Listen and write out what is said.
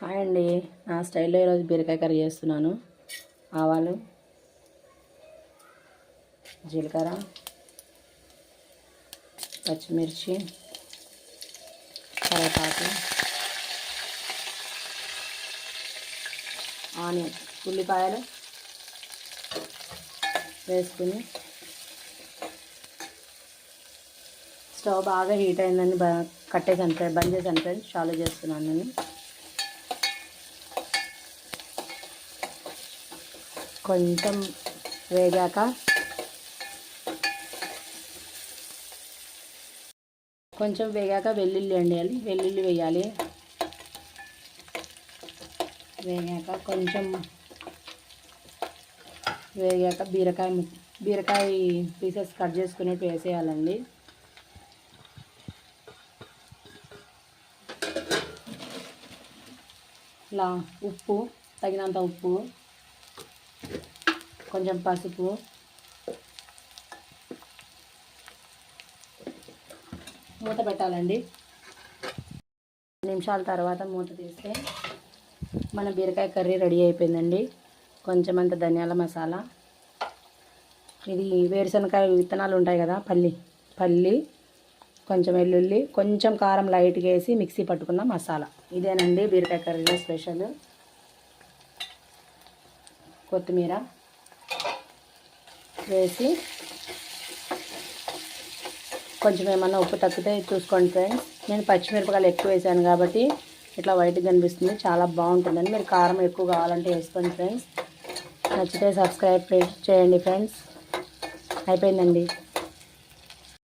Hi అండి, నా స్టైల్లో ఈరోజు బీరకాయ కర్రీ చేస్తున్నాను. ఆవాలు, జీలకర్ర, పచ్చిమిర్చి, కరివేపాకు, ఆనియన్, ఉల్లిపాయలు వేసుకుని స్టవ్ బాగా హీట్ అయిందని కట్టేసాను ఫ్రెండ్స్, బంద్ చేశాను ఫ్రెండ్స్. చాలు చేస్తున్నాను నేను. కొంచెం వేగాక వెల్లుల్లి వేయాలి. వెల్లుల్లి వేయాలి. వేగాక బీరకాయ పీసెస్ కట్ చేసుకునేట్టు వేసేయాలండి. ఇలా ఉప్పు, తగినంత ఉప్పు, కొంచెం పసుపు, మూత పెట్టాలండి. నిమిషాల తర్వాత మూత తీస్తే మన బీరకాయ కర్రీ రెడీ అయిపోయిందండి. కొంచెం అంత ధనియాల మసాలా, ఇది వేరుశనగకాయ విత్తనాలు ఉంటాయి కదా, పల్లి, కొంచెం వెల్లుల్లి, కొంచెం కారం లైట్గా వేసి మిక్సీ పట్టుకున్న మసాలా. ఇదేనండి బీరకాయ కర్రీలో స్పెషల్. కొత్తిమీర వేసి కొంచెం ఏమన్నా ఉప్పు తగ్గితే చూసుకోండి ఫ్రెండ్స్. నేను పచ్చిమిరపకాయలు ఎక్కువ వేసాను కాబట్టి ఇట్లా వైట్గా కనిపిస్తుంది. చాలా బాగుంటుందండి. మీరు కారం ఎక్కువ కావాలంటే వేసుకోండి ఫ్రెండ్స్. నచ్చితే సబ్స్క్రైబ్ చేయండి ఫ్రెండ్స్. అయిపోయిందండి.